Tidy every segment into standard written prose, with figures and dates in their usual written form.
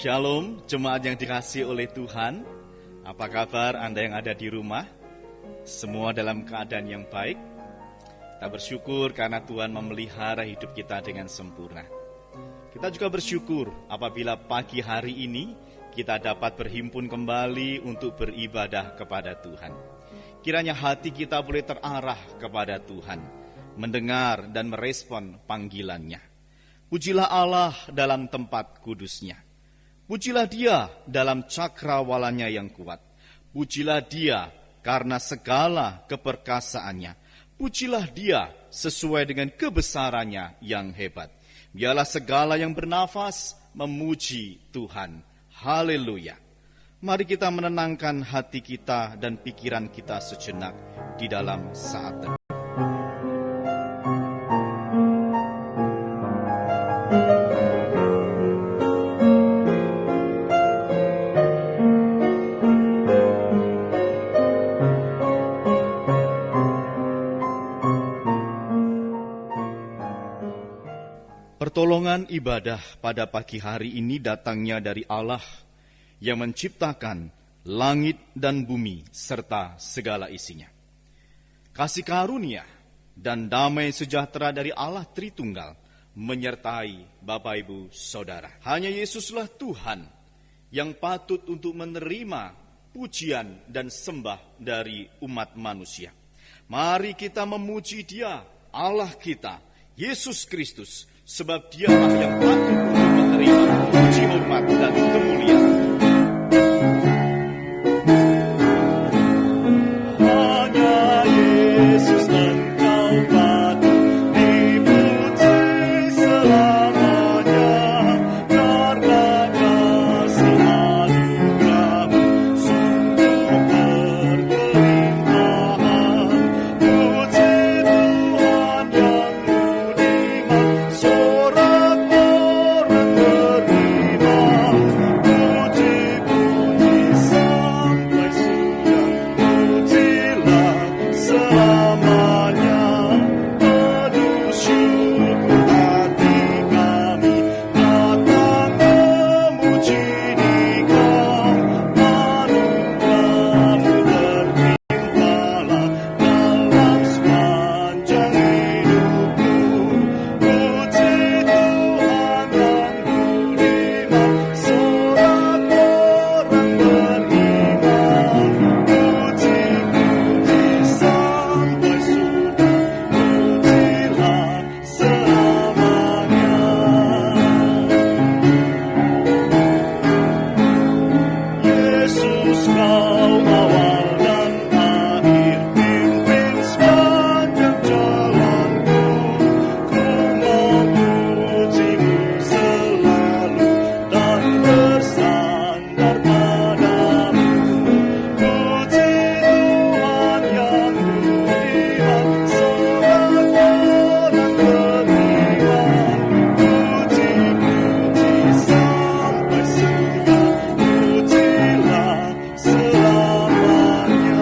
Shalom, jemaat yang dikasihi oleh Tuhan. Apa kabar Anda yang ada di rumah? Semua dalam keadaan yang baik. Kita bersyukur karena Tuhan memelihara hidup kita dengan sempurna. Kita juga bersyukur apabila pagi hari ini kita dapat berhimpun kembali untuk beribadah kepada Tuhan. Kiranya hati kita boleh terarah kepada Tuhan, mendengar dan merespon panggilannya. Pujilah Allah dalam tempat kudusnya. Pujilah Dia dalam cakrawalanya yang kuat. Pujilah Dia karena segala keperkasaannya. Pujilah Dia sesuai dengan kebesarannya yang hebat. Biarlah segala yang bernafas memuji Tuhan. Haleluya. Mari kita menenangkan hati kita dan pikiran kita sejenak di dalam saat teduh. Pertolongan ibadah pada pagi hari ini datangnya dari Allah yang menciptakan langit dan bumi serta segala isinya. Kasih karunia dan damai sejahtera dari Allah Tritunggal menyertai Bapak Ibu Saudara. Hanya Yesuslah Tuhan yang patut untuk menerima pujian dan sembah dari umat manusia. Mari kita memuji Dia, Allah kita, Yesus Kristus, sebab Dialah yang patut untuk menerima puji hormat dan kemuliaan. Hanya Yesus Engkau patut dipuji selamanya, karena kasih anugerah-Mu sungguh berkelimpahan. Puji Tuhan yang budiman, sorak orang beriman. Puji-puji sampai sudah, pujilah selamanya. Penuh syukur hati kami datang memuji Dikau. Anugerah-Mu berlimpahlah dalam sepanjang hidupku. Puji Tuhan yang budiman, sorak orang beriman. Puji-puji sampai sudah, pujilah selamanya. Yesus Kau awal dan akhir, pimpin sepanjang jalanku. Ku memuji-Mu selalu dan bersandar padamu. Puji Tuhan yang budiman, sorak orang beriman. Puji-puji sampai sudah, pujilah selamanya.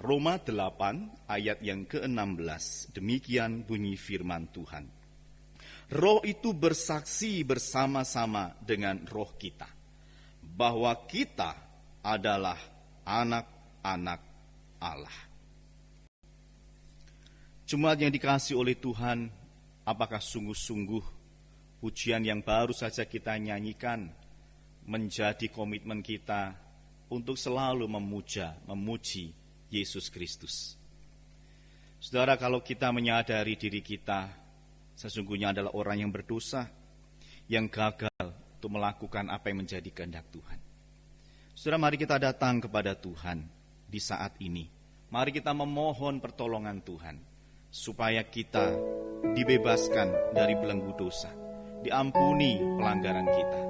Roma 8 ayat yang ke-16, demikian bunyi firman Tuhan. Roh itu bersaksi bersama-sama dengan roh kita, bahwa kita adalah anak-anak Allah. Jemaat yang dikasihi oleh Tuhan, apakah sungguh-sungguh pujian yang baru saja kita nyanyikan menjadi komitmen kita untuk selalu memuji Yesus Kristus? Saudara, kalau kita menyadari diri kita sesungguhnya adalah orang yang berdosa, yang gagal untuk melakukan apa yang menjadi kehendak Tuhan. Saudara, mari kita datang kepada Tuhan di saat ini. Mari kita memohon pertolongan Tuhan, supaya kita dibebaskan dari belenggu dosa, diampuni pelanggaran kita,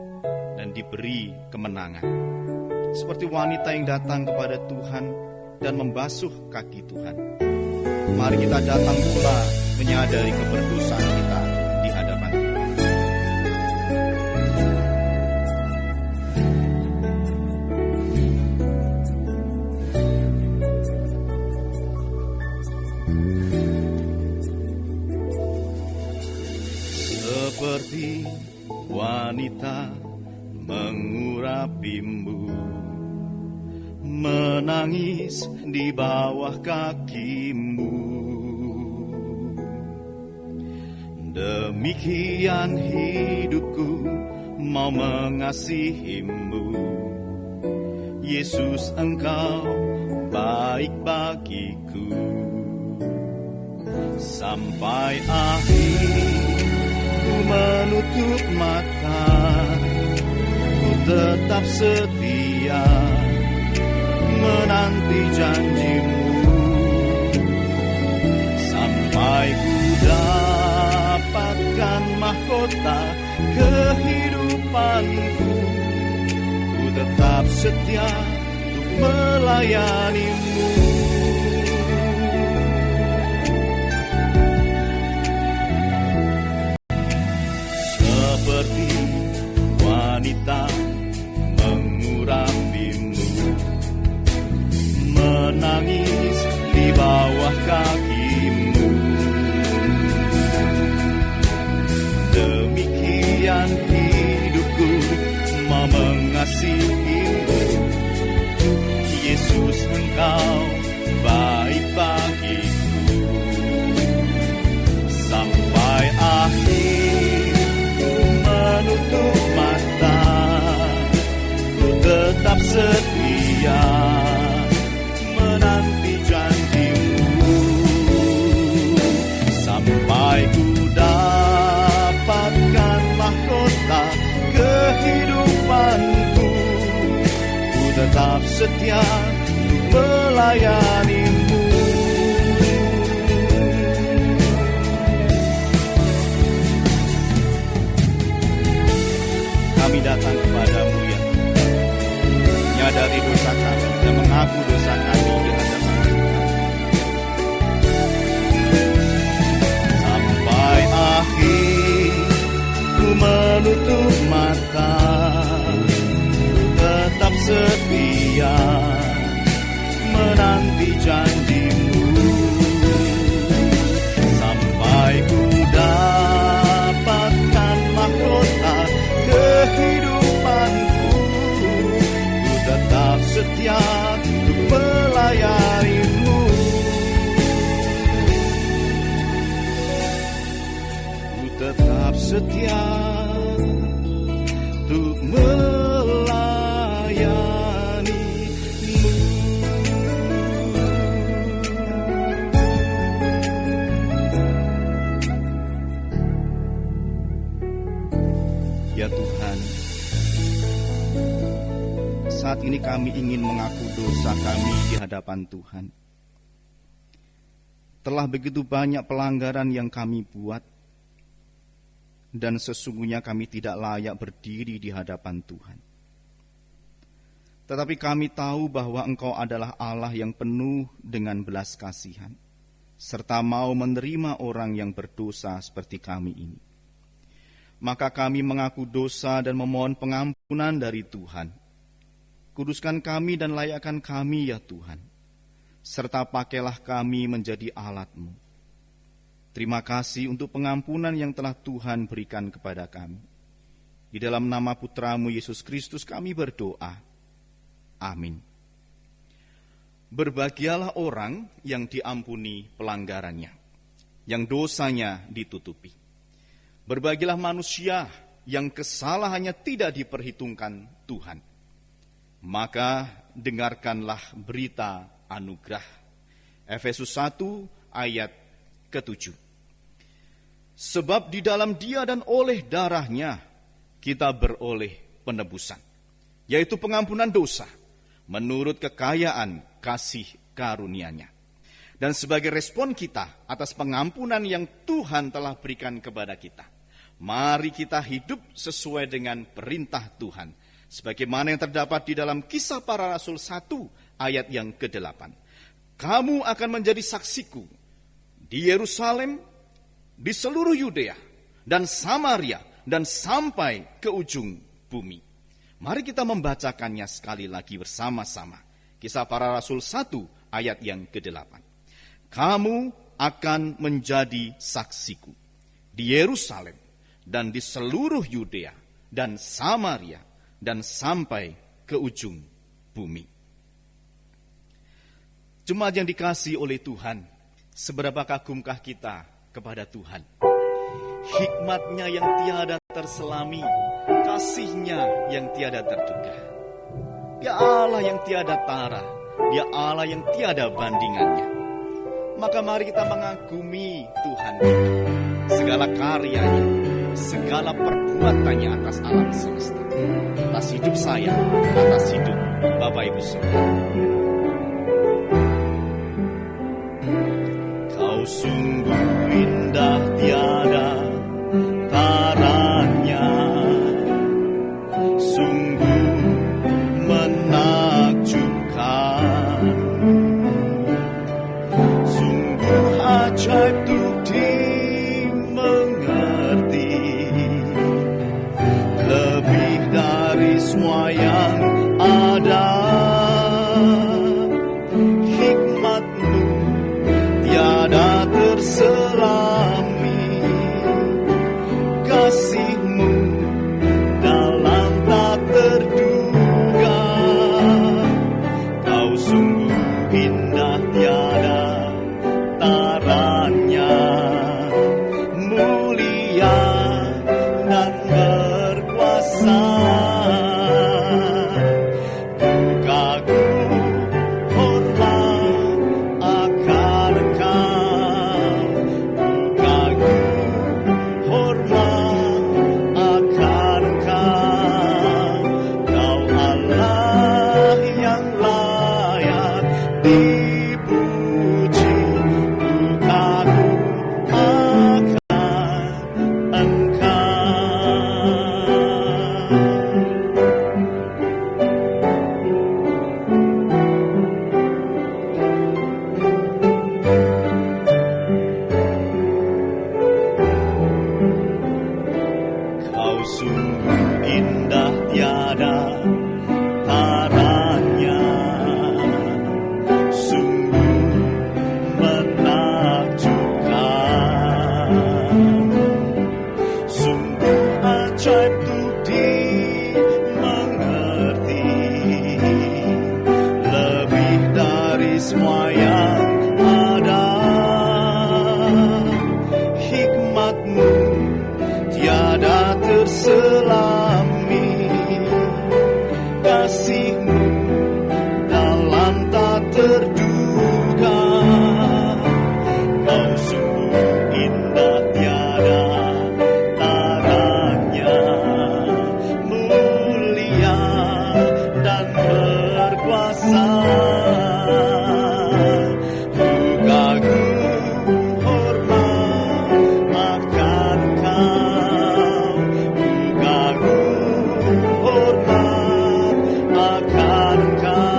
dan diberi kemenangan. Seperti wanita yang datang kepada Tuhan dan membasuh kaki Tuhan. Mari kita datang pula menyadari keberdosaan kita di hadapan Tuhan. Seperti wanita mengurapimu, menangis di bawah kakimu. Demikian hidupku mau mengasihimu. Yesus, Engkau baik bagiku. Sampai akhir ku menutup mata, ku tetap setia menanti janjimu, sampai ku dapatkan mahkota kehidupanku. Ku tetap setia untuk melayanimu. Seperti wanita mengurapimu, menangis di bawah kakimu. Demikian hidupku mau mengasihimu. Yesus, Engkau baik bagiku. Sampai akhir ku menutup mata, ku tetap setia menanti janjimu, sampai ku dapatkan mahkota kehidupanku. Ku tetap setia untuk melayanimu. Kami datang kepadamu ya, menyadari dosa kami dan mengaku dosa kami di hadapan Tuhan. Sampai akhir ku menutup mata, ku tetap setia menanti janjimu, sampai ku dapatkan mahkota kehidupanku. Ku tetap setia untuk melayanimu. Ku tetap setia untuk melayanimu. Ya Tuhan, saat ini kami ingin mengaku dosa kami di hadapan Tuhan. Telah begitu banyak pelanggaran yang kami buat, dan sesungguhnya kami tidak layak berdiri di hadapan Tuhan. Tetapi kami tahu bahwa Engkau adalah Allah yang penuh dengan belas kasihan, serta mau menerima orang yang berdosa seperti kami ini. Maka kami mengaku dosa dan memohon pengampunan dari Tuhan. Kuduskan kami dan layakkan kami ya Tuhan, serta pakailah kami menjadi alat-Mu. Terima kasih untuk pengampunan yang telah Tuhan berikan kepada kami. Di dalam nama Putra-Mu Yesus Kristus kami berdoa. Amin. Berbahagialah orang yang diampuni pelanggarannya, yang dosanya ditutupi. Berbahagialah manusia yang kesalahannya tidak diperhitungkan Tuhan. Maka dengarkanlah berita anugerah. Efesus 1 ayat ke-7. Sebab di dalam Dia dan oleh darahnya kita beroleh penebusan, yaitu pengampunan dosa, menurut kekayaan kasih karunia-Nya. Dan sebagai respon kita atas pengampunan yang Tuhan telah berikan kepada kita, mari kita hidup sesuai dengan perintah Tuhan, sebagaimana yang terdapat di dalam Kisah Para Rasul 1 ayat yang ke-8. Kamu akan menjadi saksiku di Yerusalem, di seluruh Yudea dan Samaria, dan sampai ke ujung bumi. Mari kita membacakannya sekali lagi bersama-sama. Kisah Para Rasul 1 ayat yang ke-8. Kamu akan menjadi saksiku di Yerusalem dan di seluruh Yudea dan Samaria dan sampai ke ujung bumi. Jemaat yang dikasihi oleh Tuhan, seberapa kagumkah kita kepada Tuhan? Hikmat-Nya yang tiada terselami, kasih-Nya yang tiada terduga. Dia Allah yang tiada tara, Dia Allah yang tiada bandingannya. Maka mari kita mengagumi Tuhan kita, segala karyanya, segala perbuatannya atas alam semesta, atas hidup saya, atas hidup Bapak Ibu Saudara. Kau sungguh indah tiada taranya, sungguh menakjubkan, sungguh ajaib untuk dimengerti, lebih dari semua yang ada. Hikmat-Mu tiada terselami, kasih-Mu dalam tak terduga. Kau sungguh indah tiada taranya, mulia dan berkuasa. Ku kagum hormat akan Engkau, ku kagum hormat akan Engkau. Kau Allah yang layak dipuji, ku kagum akan Engkau. Kau sungguh indah tiada taranya, sungguh menakjubkan, sungguh ajaib untuk dimengerti, lebih dari semua yang ada. Hikmat-Mu tiada terselami, kasih-Mu dalam tak terduga. Kau sungguh indah tiada taranya, mulia dan berkuasa. Ku kagum hormat akan Engkau, ku kagum hormat akan Engkau.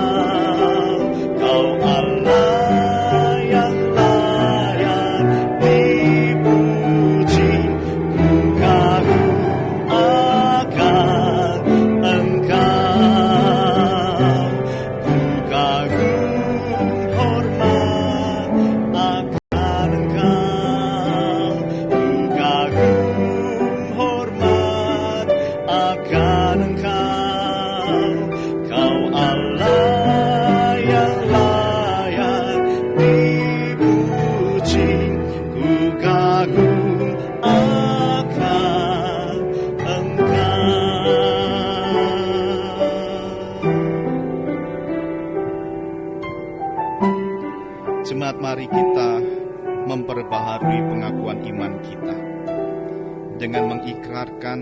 Kau Allah yang layak dipuji, ku kagum akan Engkau, ku kagum hormat akan Engkau, ku kagum hormat akan Engkau. Kau Allah yang layak dipuji, ku kagum akan Engkau. Jemaat, mari kita memperbaharui pengakuan iman kita dengan mengikrarkan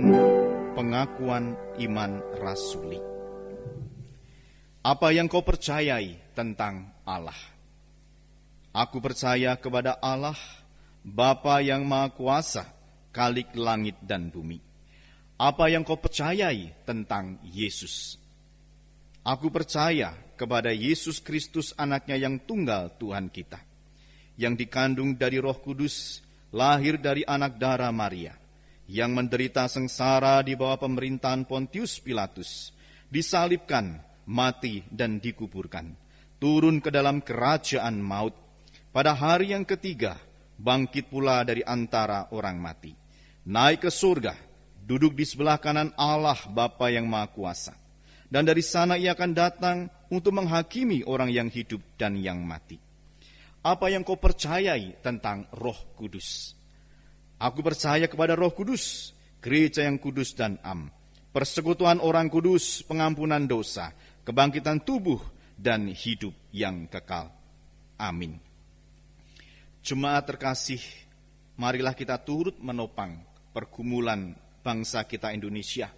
pengakuan iman rasuli. Apa yang kau percayai tentang Allah? Aku percaya kepada Allah, Bapa yang Maha Kuasa, Khalik langit dan bumi. Apa yang kau percayai tentang Yesus? Aku percaya kepada Yesus Kristus, anaknya yang tunggal Tuhan kita, yang dikandung dari Roh Kudus, lahir dari anak darah Maria, yang menderita sengsara di bawah pemerintahan Pontius Pilatus, disalibkan, mati dan dikuburkan, turun ke dalam kerajaan maut, pada hari yang ketiga bangkit pula dari antara orang mati, naik ke surga, duduk di sebelah kanan Allah Bapa yang Maha Kuasa, dan dari sana ia akan datang untuk menghakimi orang yang hidup dan yang mati. Apa yang kau percayai tentang Roh Kudus? Aku percaya kepada Roh Kudus, gereja yang kudus dan am, persekutuan orang kudus, pengampunan dosa, kebangkitan tubuh, dan hidup yang kekal. Amin. Jemaat terkasih, marilah kita turut menopang pergumulan bangsa kita Indonesia,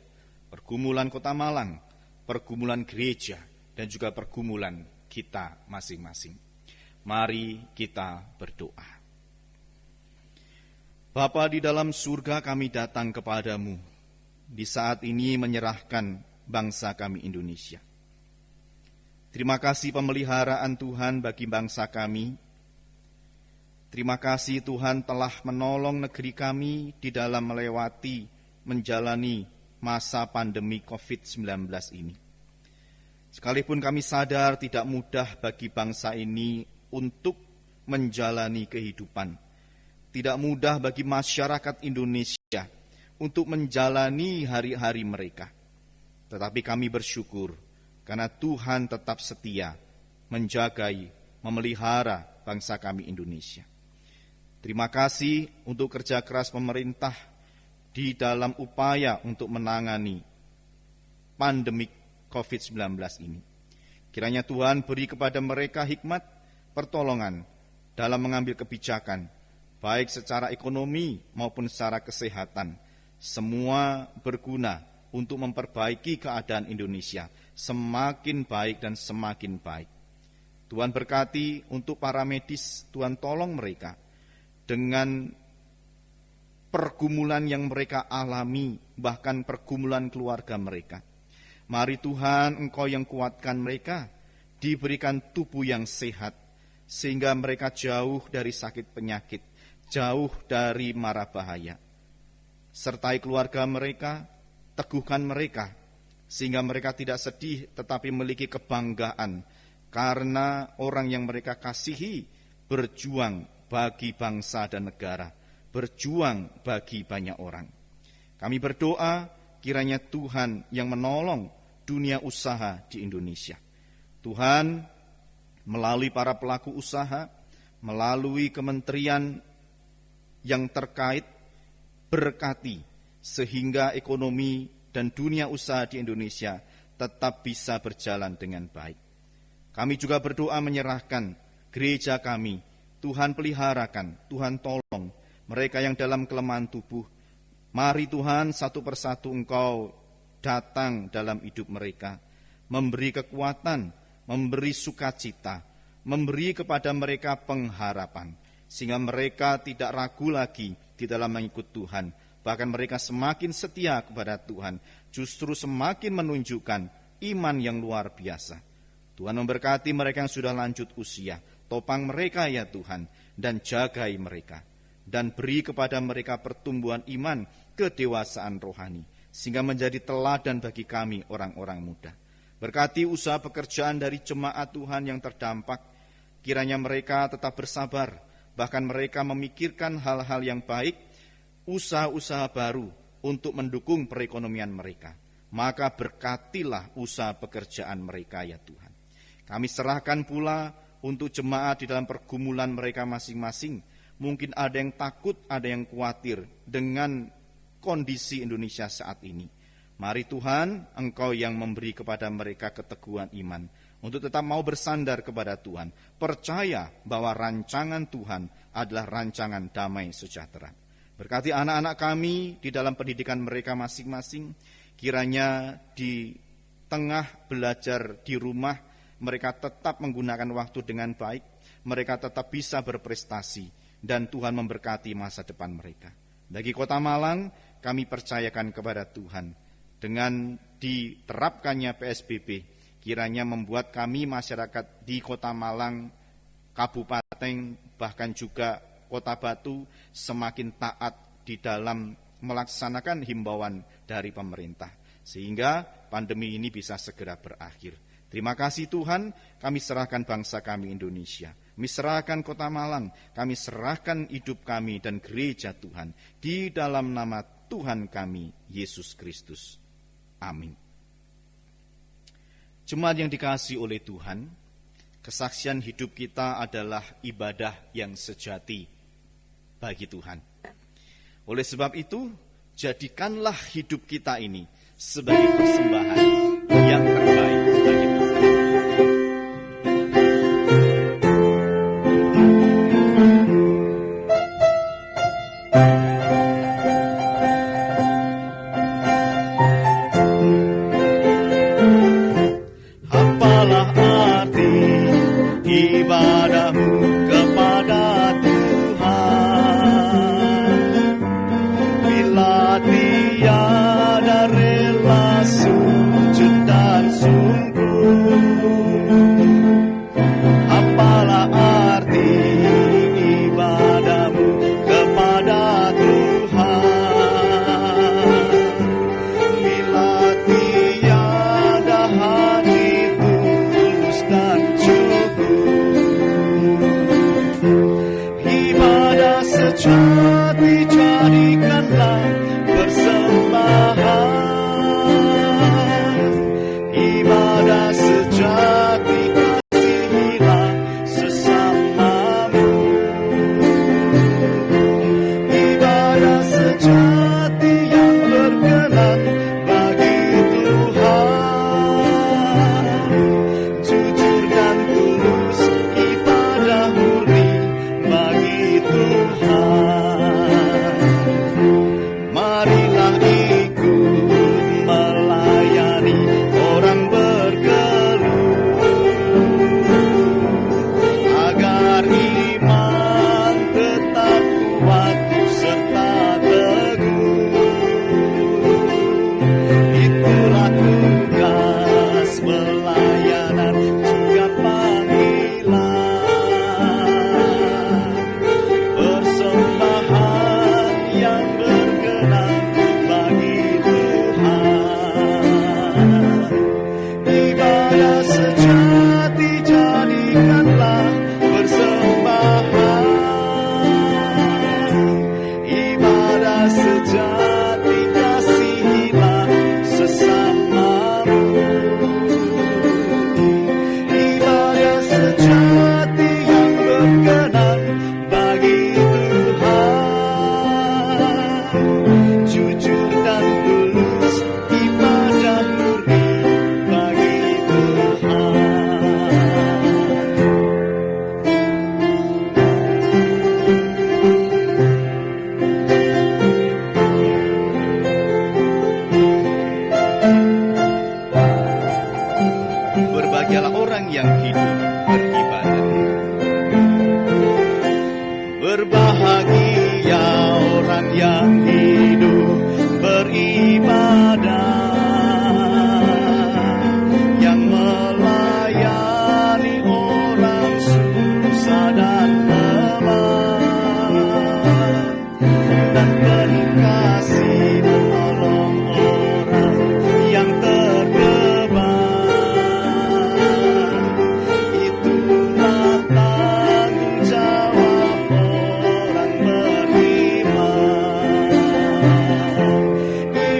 pergumulan Kota Malang, pergumulan gereja, dan juga pergumulan kita masing-masing. Mari kita berdoa. Bapa di dalam surga, kami datang kepadamu di saat ini menyerahkan bangsa kami Indonesia. Terima kasih pemeliharaan Tuhan bagi bangsa kami. Terima kasih Tuhan telah menolong negeri kami di dalam menjalani masa pandemi COVID-19 ini. Sekalipun kami sadar tidak mudah bagi bangsa ini untuk menjalani kehidupan, tidak mudah bagi masyarakat Indonesia untuk menjalani hari-hari mereka. Tetapi kami bersyukur karena Tuhan tetap setia menjagai, memelihara bangsa kami Indonesia. Terima kasih untuk kerja keras pemerintah di dalam upaya untuk menangani pandemi COVID-19 ini. Kiranya Tuhan beri kepada mereka hikmat, pertolongan dalam mengambil kebijakan, baik secara ekonomi maupun secara kesehatan. Semua berguna untuk memperbaiki keadaan Indonesia semakin baik dan semakin baik. Tuhan berkati untuk para medis, Tuhan tolong mereka dengan pergumulan yang mereka alami, bahkan pergumulan keluarga mereka. Mari Tuhan, Engkau yang kuatkan mereka, diberikan tubuh yang sehat, sehingga mereka jauh dari sakit penyakit, jauh dari mara bahaya. Sertai keluarga mereka, teguhkan mereka, sehingga mereka tidak sedih tetapi memiliki kebanggaan karena orang yang mereka kasihi berjuang bagi bangsa dan negara, berjuang bagi banyak orang. Kami berdoa kiranya Tuhan yang menolong dunia usaha di Indonesia. Tuhan melalui para pelaku usaha, melalui kementerian yang terkait, berkati sehingga ekonomi dan dunia usaha di Indonesia tetap bisa berjalan dengan baik. Kami juga berdoa menyerahkan gereja kami, Tuhan peliharakan, Tuhan tolong mereka yang dalam kelemahan tubuh. Mari Tuhan, satu persatu Engkau datang dalam hidup mereka, memberi kekuatan, memberi sukacita, memberi kepada mereka pengharapan, sehingga mereka tidak ragu lagi di dalam mengikut Tuhan. Bahkan mereka semakin setia kepada Tuhan, justru semakin menunjukkan iman yang luar biasa. Tuhan memberkati mereka yang sudah lanjut usia, topang mereka ya Tuhan, dan jagai mereka. Dan beri kepada mereka pertumbuhan iman, kedewasaan rohani, sehingga menjadi teladan bagi kami orang-orang muda. Berkati usaha pekerjaan dari jemaat Tuhan yang terdampak, kiranya mereka tetap bersabar, bahkan mereka memikirkan hal-hal yang baik, usaha-usaha baru untuk mendukung perekonomian mereka. Maka berkatilah usaha pekerjaan mereka ya Tuhan. Kami serahkan pula untuk jemaat di dalam pergumulan mereka masing-masing. Mungkin ada yang takut, ada yang khawatir dengan kondisi Indonesia saat ini. Mari Tuhan, Engkau yang memberi kepada mereka keteguhan iman untuk tetap mau bersandar kepada Tuhan, percaya bahwa rancangan Tuhan adalah rancangan damai sejahtera. Berkati anak-anak kami di dalam pendidikan mereka masing-masing, kiranya di tengah belajar di rumah, mereka tetap menggunakan waktu dengan baik, mereka tetap bisa berprestasi, dan Tuhan memberkati masa depan mereka. Bagi Kota Malang, kami percayakan kepada Tuhan, dengan diterapkannya PSBB, kiranya membuat kami masyarakat di Kota Malang, Kabupaten, bahkan juga Kota Batu semakin taat di dalam melaksanakan himbauan dari pemerintah, sehingga pandemi ini bisa segera berakhir. Terima kasih Tuhan, kami serahkan bangsa kami Indonesia, kami serahkan Kota Malang, kami serahkan hidup kami dan gereja Tuhan, di dalam nama Tuhan kami, Yesus Kristus. Amin. Jemaat yang dikasihi oleh Tuhan, kesaksian hidup kita adalah ibadah yang sejati bagi Tuhan. Oleh sebab itu, jadikanlah hidup kita ini sebagai persembahan yang terbaik bagi Tuhan.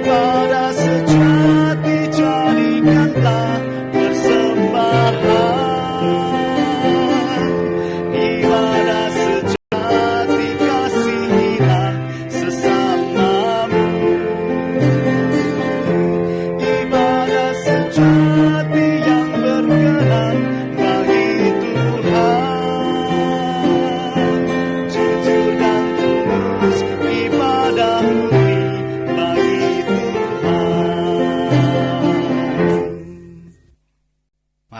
Ibadah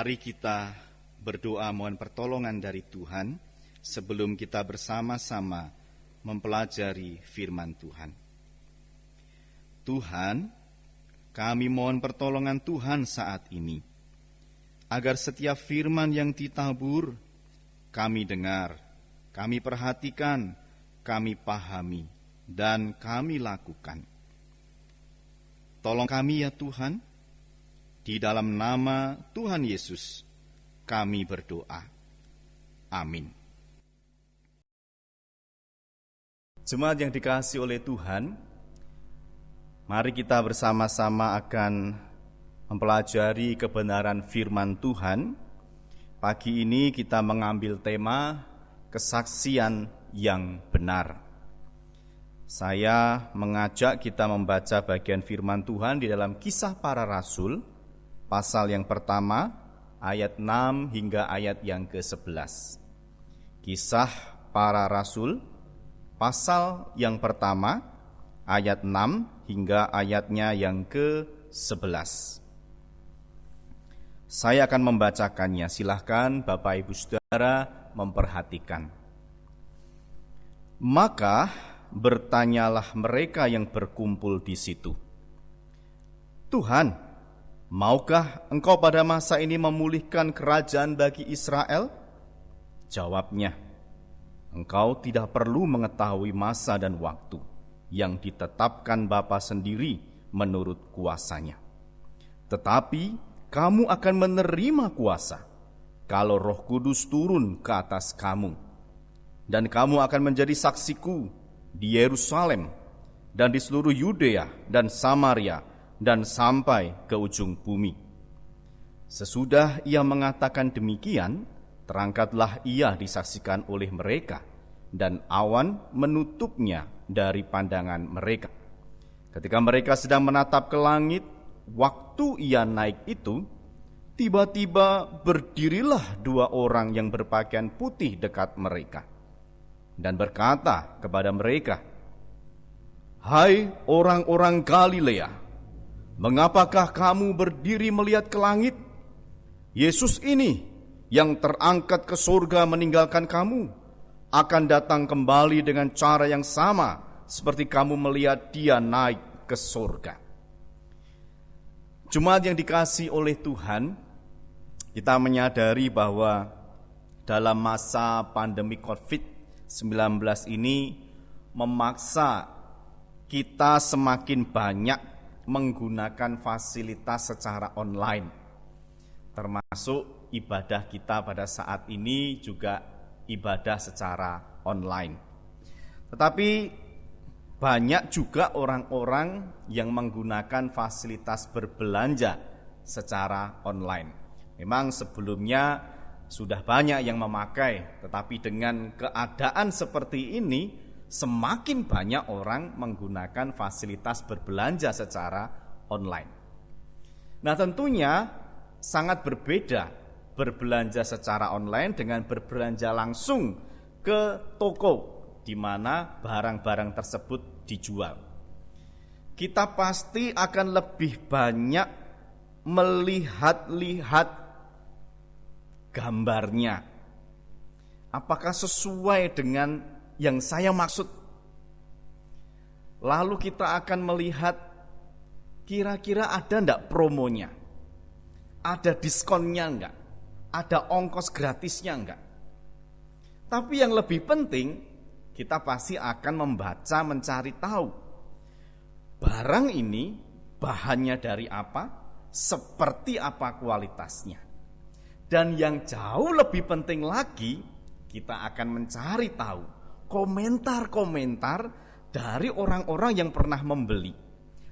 Mari kita berdoa mohon pertolongan dari Tuhan sebelum kita bersama-sama mempelajari firman Tuhan. Tuhan, kami mohon pertolongan Tuhan saat ini, agar setiap firman yang ditabur, kami dengar, kami perhatikan, kami pahami, dan kami lakukan. Tolong kami ya Tuhan, di dalam nama Tuhan Yesus, kami berdoa. Amin. Jemaat yang dikasihi oleh Tuhan, mari kita bersama-sama akan mempelajari kebenaran firman Tuhan. Pagi ini kita mengambil tema kesaksian yang benar. Saya mengajak kita membaca bagian firman Tuhan di dalam Kisah Para Rasul, pasal yang pertama, ayat 6 hingga ayat yang ke-11. Kisah Para Rasul, pasal yang pertama, ayat 6 hingga ayatnya yang ke-11. Saya akan membacakannya, silahkan Bapak Ibu Saudara memperhatikan. Maka bertanyalah mereka yang berkumpul di situ, Tuhan, maukah engkau pada masa ini memulihkan kerajaan bagi Israel? Jawabnya, engkau tidak perlu mengetahui masa dan waktu yang ditetapkan Bapa sendiri menurut kuasanya. Tetapi kamu akan menerima kuasa kalau Roh Kudus turun ke atas kamu. Dan kamu akan menjadi saksiku di Yerusalem dan di seluruh Yudea dan Samaria dan sampai ke ujung bumi. Sesudah ia mengatakan demikian, terangkatlah ia disaksikan oleh mereka, dan awan menutupnya dari pandangan mereka. Ketika mereka sedang menatap ke langit, waktu ia naik itu, tiba-tiba berdirilah dua orang yang berpakaian putih dekat mereka, dan berkata kepada mereka, Hai orang-orang Galilea, mengapakah kamu berdiri melihat ke langit? Yesus ini yang terangkat ke surga meninggalkan kamu, akan datang kembali dengan cara yang sama seperti kamu melihat dia naik ke surga. Jemaat yang dikasihi oleh Tuhan, kita menyadari bahwa dalam masa pandemi COVID-19 ini memaksa kita semakin banyak menggunakan fasilitas secara online, termasuk ibadah kita pada saat ini juga ibadah secara online. Tetapi banyak juga orang-orang yang menggunakan fasilitas berbelanja secara online. Memang sebelumnya sudah banyak yang memakai, tetapi dengan keadaan seperti ini semakin banyak orang menggunakan fasilitas berbelanja secara online. Nah, tentunya sangat berbeda berbelanja secara online dengan berbelanja langsung ke toko di mana barang-barang tersebut dijual. Kita pasti akan lebih banyak melihat-lihat gambarnya. Apakah sesuai dengan yang saya maksud? Lalu kita akan melihat kira-kira ada enggak promonya? Ada diskonnya enggak? Ada ongkos gratisnya enggak? Tapi yang lebih penting, kita pasti akan membaca, mencari tahu barang ini bahannya dari apa, seperti apa kualitasnya. Dan yang jauh lebih penting lagi, kita akan mencari tahu komentar-komentar dari orang-orang yang pernah membeli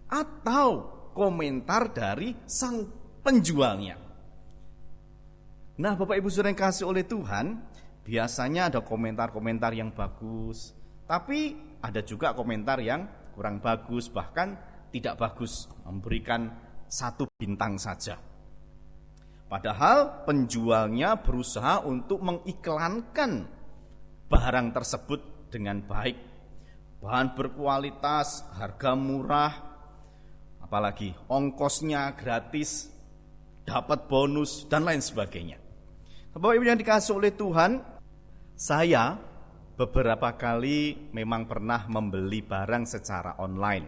atau komentar dari sang penjualnya. Nah, Bapak Ibu Saudara yang kasih oleh Tuhan, biasanya ada komentar-komentar yang bagus, tapi ada juga komentar yang kurang bagus, bahkan tidak bagus, memberikan 1 bintang saja. Padahal penjualnya berusaha untuk mengiklankan barang tersebut dengan baik. Bahan berkualitas, harga murah, apalagi ongkosnya gratis, dapat bonus, dan lain sebagainya. Bapak Ibu yang dikasihi oleh Tuhan, saya beberapa kali memang pernah membeli barang secara online.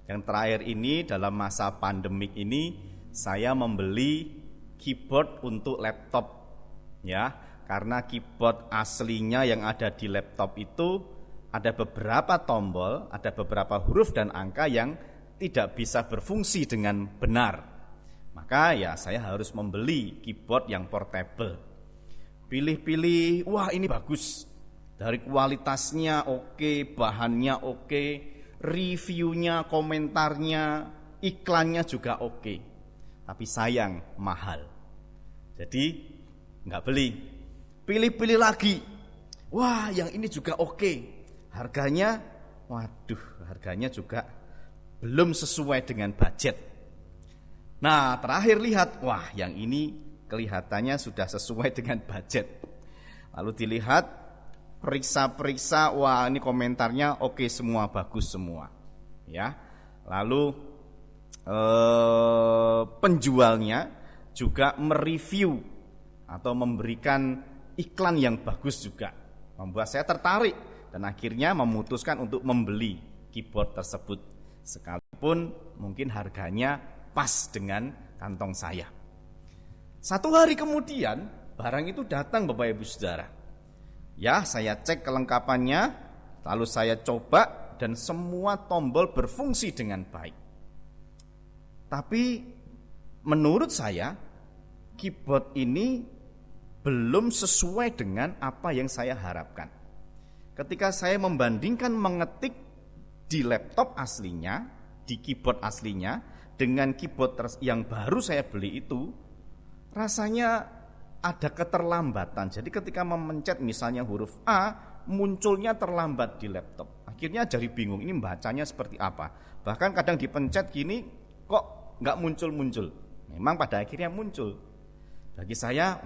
Yang terakhir ini dalam masa pandemik ini, saya membeli keyboard untuk laptop. Ya, karena keyboard aslinya yang ada di laptop itu ada beberapa tombol, ada beberapa huruf dan angka yang tidak bisa berfungsi dengan benar. Maka ya saya harus membeli keyboard yang portable. Pilih-pilih, wah ini bagus. Dari kualitasnya oke, bahannya oke, reviewnya, komentarnya, iklannya juga oke. Tapi sayang, mahal. Jadi nggak beli. Pilih-pilih lagi. Wah yang ini juga oke. Harganya, harganya juga belum sesuai dengan budget. Nah terakhir lihat, wah yang ini kelihatannya sudah sesuai dengan budget. Lalu dilihat, periksa-periksa, wah ini komentarnya oke semua, bagus semua. Ya, lalu penjualnya juga mereview atau memberikan iklan yang bagus juga. Membuat saya tertarik dan akhirnya memutuskan untuk membeli keyboard tersebut. Sekalipun mungkin harganya pas dengan kantong saya. 1 hari kemudian barang itu datang Bapak Ibu Saudara. Ya, saya cek kelengkapannya, lalu saya coba dan semua tombol berfungsi dengan baik. Tapi menurut saya keyboard ini belum sesuai dengan apa yang saya harapkan. Ketika saya membandingkan mengetik di laptop aslinya, di keyboard aslinya dengan keyboard yang baru saya beli itu, rasanya ada keterlambatan. Jadi ketika memencet misalnya huruf A, munculnya terlambat di laptop. Akhirnya jadi bingung, ini bacanya seperti apa. Bahkan kadang dipencet gini, kok nggak muncul-muncul. Memang pada akhirnya muncul. Bagi saya,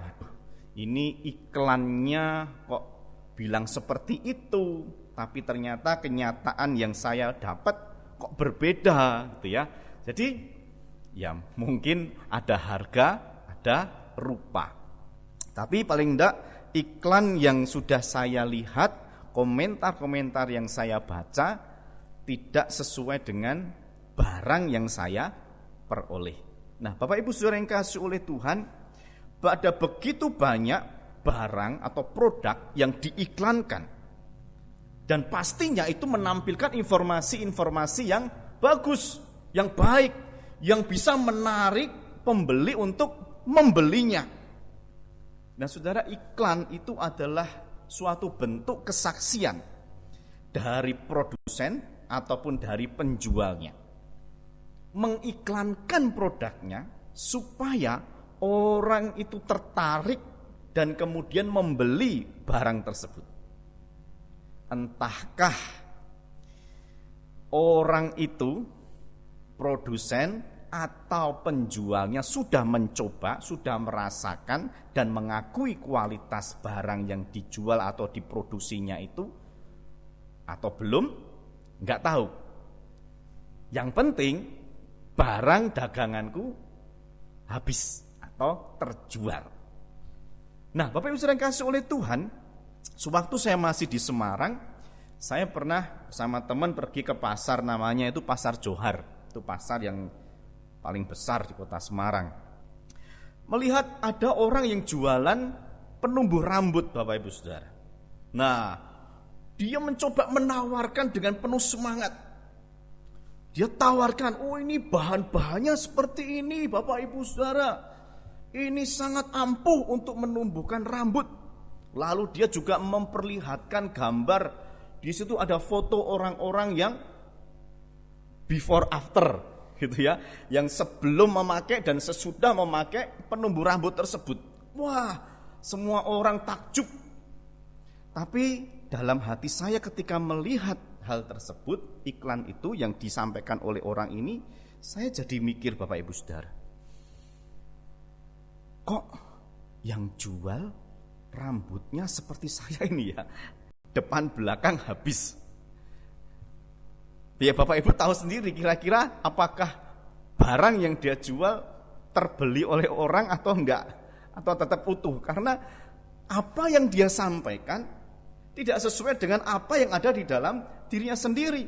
ini iklannya kok bilang seperti itu, tapi ternyata kenyataan yang saya dapat kok berbeda gitu ya. Jadi ya mungkin ada harga, ada rupa. Tapi paling enggak iklan yang sudah saya lihat, komentar-komentar yang saya baca tidak sesuai dengan barang yang saya peroleh. Nah, Bapak Ibu Saudara yang kasih oleh Tuhan, ada begitu banyak barang atau produk yang diiklankan. Dan pastinya itu menampilkan informasi-informasi yang bagus, yang baik, yang bisa menarik pembeli untuk membelinya. Nah saudara, iklan itu adalah suatu bentuk kesaksian dari produsen ataupun dari penjualnya. Mengiklankan produknya supaya orang itu tertarik dan kemudian membeli barang tersebut. Entahkah orang itu, produsen atau penjualnya sudah mencoba, sudah merasakan dan mengakui kualitas barang yang dijual atau diproduksinya itu atau belum, nggak tahu. Yang penting barang daganganku habis atau terjual. Nah, Bapak Ibu Saudara kasih oleh Tuhan, sewaktu saya masih di Semarang, saya pernah sama teman pergi ke pasar, namanya itu Pasar Johar. Itu pasar yang paling besar di kota Semarang. Melihat ada orang yang jualan penumbuh rambut, Bapak Ibu Saudara. Nah, dia mencoba menawarkan dengan penuh semangat. Dia tawarkan, oh ini bahan-bahannya seperti ini Bapak Ibu Saudara. Ini sangat ampuh untuk menumbuhkan rambut. Lalu dia juga memperlihatkan gambar. Di situ ada foto orang-orang yang before after gitu ya, yang sebelum memakai dan sesudah memakai penumbuh rambut tersebut. Wah, semua orang takjub. Tapi dalam hati saya ketika melihat hal tersebut, iklan itu yang disampaikan oleh orang ini, saya jadi mikir Bapak Ibu Saudara. Kok yang jual rambutnya seperti saya ini ya, depan belakang habis. Ya Bapak Ibu tahu sendiri kira-kira apakah barang yang dia jual terbeli oleh orang atau enggak, atau tetap utuh. Karena apa yang dia sampaikan tidak sesuai dengan apa yang ada di dalam dirinya sendiri.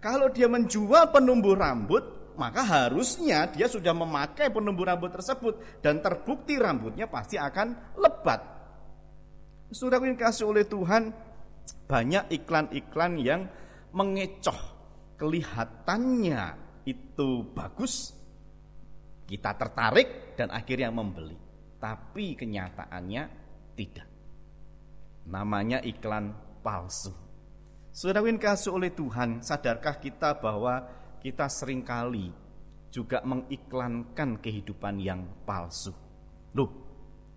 Kalau dia menjual penumbuh rambut, maka harusnya dia sudah memakai penumbuh rambut tersebut, dan terbukti rambutnya pasti akan lebat. Saudara yang dikasihi oleh Tuhan, banyak iklan-iklan yang mengecoh, kelihatannya itu bagus, kita tertarik dan akhirnya membeli, tapi kenyataannya tidak. Namanya iklan palsu. Saudara yang dikasihi oleh Tuhan, sadarkah kita bahwa kita seringkali juga mengiklankan kehidupan yang palsu? Loh,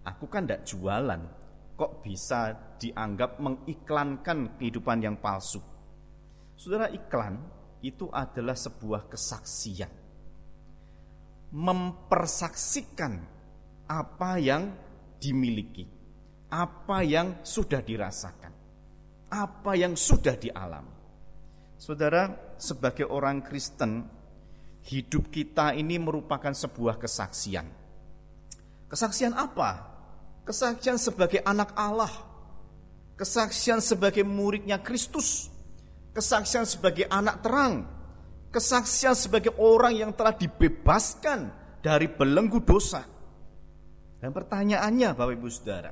aku kan tidak jualan, kok bisa dianggap mengiklankan kehidupan yang palsu? Saudara, iklan itu adalah sebuah kesaksian, mempersaksikan apa yang dimiliki, apa yang sudah dirasakan, apa yang sudah dialami. Saudara, sebagai orang Kristen, hidup kita ini merupakan sebuah kesaksian. Kesaksian apa? Kesaksian sebagai anak Allah, kesaksian sebagai muridnya Kristus, kesaksian sebagai anak terang, kesaksian sebagai orang yang telah dibebaskan dari belenggu dosa. Dan pertanyaannya, Bapak Ibu Saudara,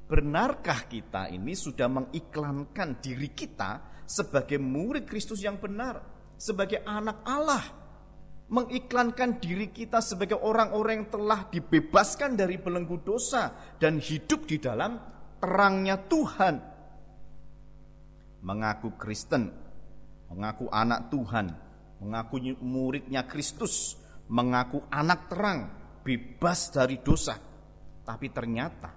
benarkah kita ini sudah mengiklankan diri kita sebagai murid Kristus yang benar, sebagai anak Allah, mengiklankan diri kita sebagai orang-orang yang telah dibebaskan dari belenggu dosa dan hidup di dalam terangnya Tuhan? Mengaku Kristen, mengaku anak Tuhan, mengaku muridnya Kristus, mengaku anak terang, bebas dari dosa, tapi ternyata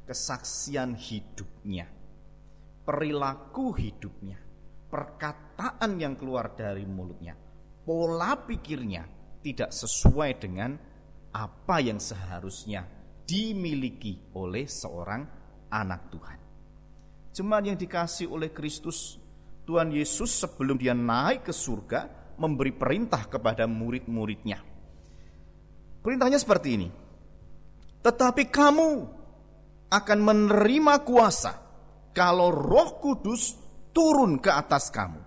kesaksian hidupnya, perilaku hidupnya, perkataan yang keluar dari mulutnya, pola pikirnya tidak sesuai dengan apa yang seharusnya dimiliki oleh seorang anak Tuhan. Jemaat yang dikasihi oleh Kristus, Tuhan Yesus sebelum dia naik ke surga memberi perintah kepada murid-muridnya. Perintahnya seperti ini: tetapi kamu akan menerima kuasa kalau Roh Kudus turun ke atas kamu,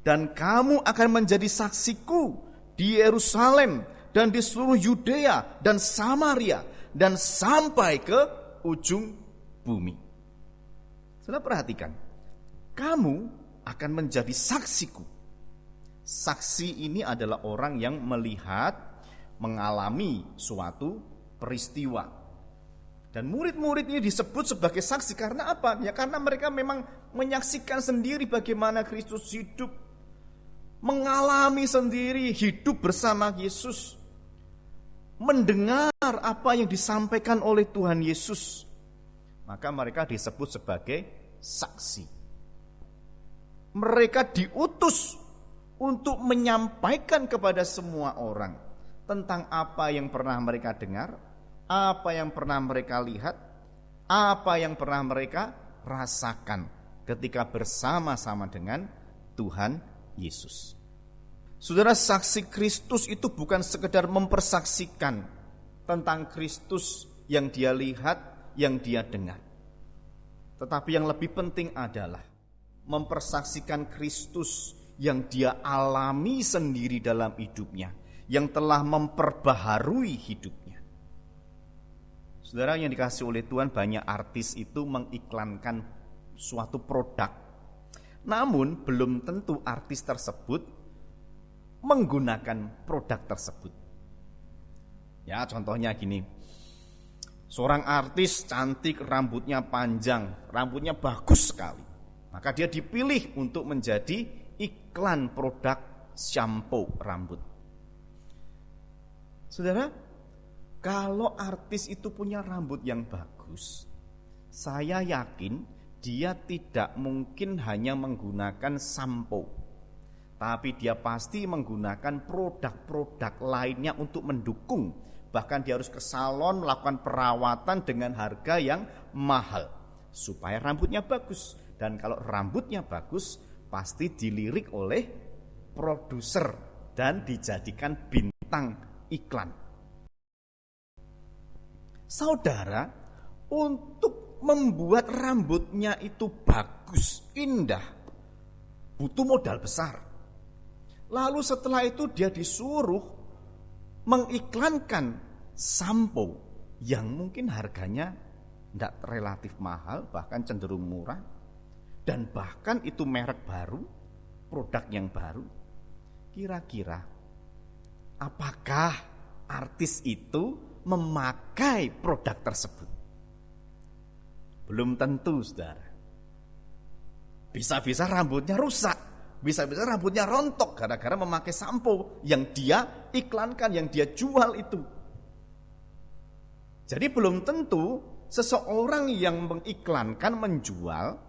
dan kamu akan menjadi saksiku di Yerusalem dan di seluruh Yudea dan Samaria dan sampai ke ujung bumi. Saudara perhatikan, kamu akan menjadi saksiku. Saksi ini adalah orang yang melihat, mengalami suatu peristiwa. Dan murid-murid ini disebut sebagai saksi karena apa? Ya karena mereka memang menyaksikan sendiri bagaimana Kristus hidup, mengalami sendiri hidup bersama Yesus, mendengar apa yang disampaikan oleh Tuhan Yesus. Maka mereka disebut sebagai saksi. Mereka diutus untuk menyampaikan kepada semua orang tentang apa yang pernah mereka dengar, apa yang pernah mereka lihat, apa yang pernah mereka rasakan ketika bersama-sama dengan Tuhan Yesus. Saudara, saksi Kristus itu bukan sekedar mempersaksikan tentang Kristus yang dia lihat, yang dia dengar. Tetapi yang lebih penting adalah mempersaksikan Kristus yang dia alami sendiri dalam hidupnya, yang telah memperbaharui hidupnya. Saudara yang dikasihi oleh Tuhan, banyak artis itu mengiklankan suatu produk, namun belum tentu artis tersebut menggunakan produk tersebut. Ya, contohnya gini, seorang artis cantik, rambutnya panjang, rambutnya bagus sekali, maka dia dipilih untuk menjadi iklan produk shampoo rambut. Saudara, kalau artis itu punya rambut yang bagus, saya yakin dia tidak mungkin hanya menggunakan shampoo, tapi dia pasti menggunakan produk-produk lainnya untuk mendukung. Bahkan dia harus ke salon melakukan perawatan dengan harga yang mahal supaya rambutnya bagus. Dan kalau rambutnya bagus, pasti dilirik oleh produser dan dijadikan bintang iklan. Saudara, untuk membuat rambutnya itu bagus, indah, butuh modal besar. Lalu setelah itu dia disuruh mengiklankan sampo yang mungkin harganya tidak relatif mahal, bahkan cenderung murah, dan bahkan itu merek baru, produk yang baru. Kira-kira apakah artis itu memakai produk tersebut? Belum tentu, saudara. Bisa-bisa rambutnya rusak, bisa-bisa rambutnya rontok gara-gara memakai sampo yang dia iklankan, yang dia jual itu. Jadi belum tentu seseorang yang mengiklankan, menjual,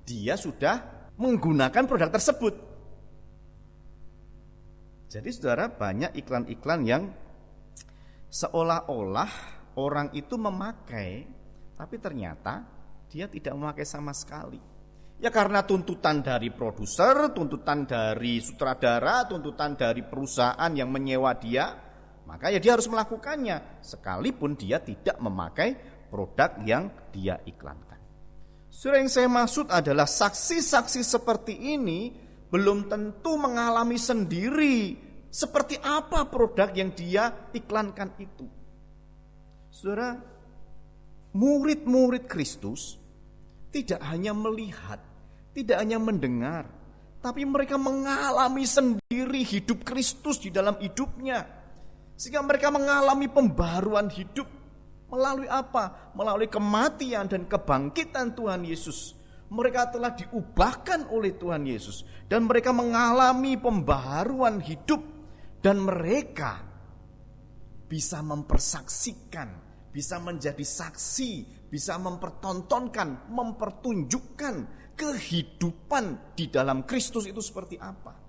dia sudah menggunakan produk tersebut. Jadi saudara, banyak iklan-iklan yang seolah-olah orang itu memakai, tapi ternyata dia tidak memakai sama sekali. Ya karena tuntutan dari produser, tuntutan dari sutradara, tuntutan dari perusahaan yang menyewa dia, maka ya dia harus melakukannya, sekalipun dia tidak memakai produk yang dia iklankan. Saudara, yang saya maksud adalah saksi-saksi seperti ini belum tentu mengalami sendiri seperti apa produk yang dia iklankan itu. Saudara, murid-murid Kristus tidak hanya melihat, tidak hanya mendengar, tapi mereka mengalami sendiri hidup Kristus di dalam hidupnya. Sehingga mereka mengalami pembaruan hidup. Melalui apa? Melalui kematian dan kebangkitan Tuhan Yesus. Mereka telah diubahkan oleh Tuhan Yesus. Dan mereka mengalami pembaruan hidup. Dan mereka bisa mempersaksikan, bisa menjadi saksi, bisa mempertontonkan, mempertunjukkan kehidupan di dalam Kristus itu seperti apa.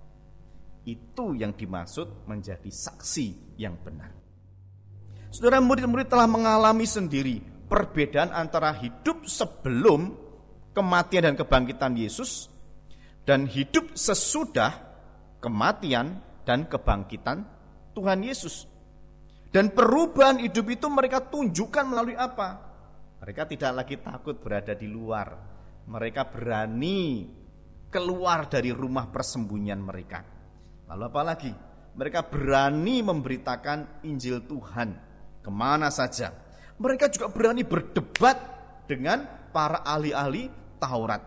Itu yang dimaksud menjadi saksi yang benar. Saudara, murid-murid telah mengalami sendiri perbedaan antara hidup sebelum kematian dan kebangkitan Yesus dan hidup sesudah kematian dan kebangkitan Tuhan Yesus. Dan perubahan hidup itu mereka tunjukkan melalui apa? Mereka tidak lagi takut berada di luar. Mereka berani keluar dari rumah persembunyian mereka. Lalu apa lagi? Mereka berani memberitakan Injil Tuhan kemana saja. Mereka juga berani berdebat dengan para ahli-ahli Taurat.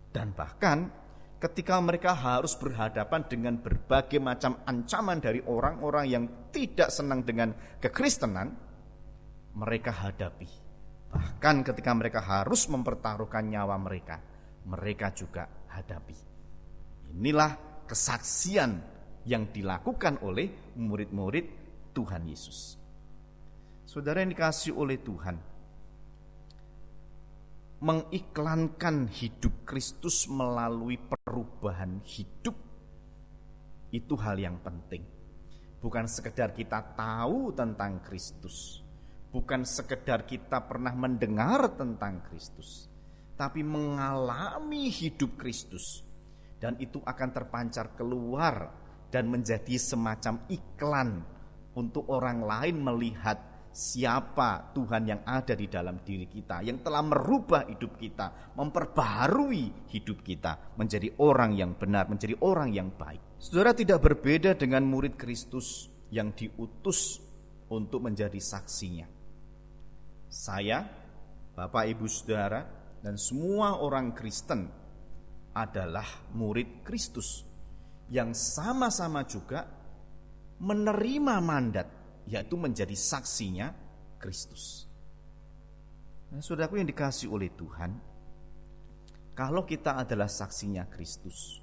Dan bahkan ketika mereka harus berhadapan dengan berbagai macam ancaman dari orang-orang yang tidak senang dengan kekristenan, mereka hadapi. Bahkan ketika mereka harus mempertaruhkan nyawa mereka, mereka juga hadapi. Inilah kesaksian yang dilakukan oleh murid-murid Tuhan Yesus. Saudara yang dikasihi oleh Tuhan, mengiklankan hidup Kristus melalui perubahan hidup itu hal yang penting. Bukan sekedar kita tahu tentang Kristus, bukan sekedar kita pernah mendengar tentang Kristus, tapi mengalami hidup Kristus. Dan itu akan terpancar keluar dan menjadi semacam iklan untuk orang lain melihat siapa Tuhan yang ada di dalam diri kita, yang telah merubah hidup kita, memperbaharui hidup kita menjadi orang yang benar, menjadi orang yang baik. Saudara, tidak berbeda dengan murid Kristus yang diutus untuk menjadi saksinya. Saya, Bapak Ibu Saudara, dan semua orang Kristen adalah murid Kristus yang sama-sama juga menerima mandat, yaitu menjadi saksinya Kristus. Nah, saudaraku yang dikasihi oleh Tuhan, kalau kita adalah saksinya Kristus,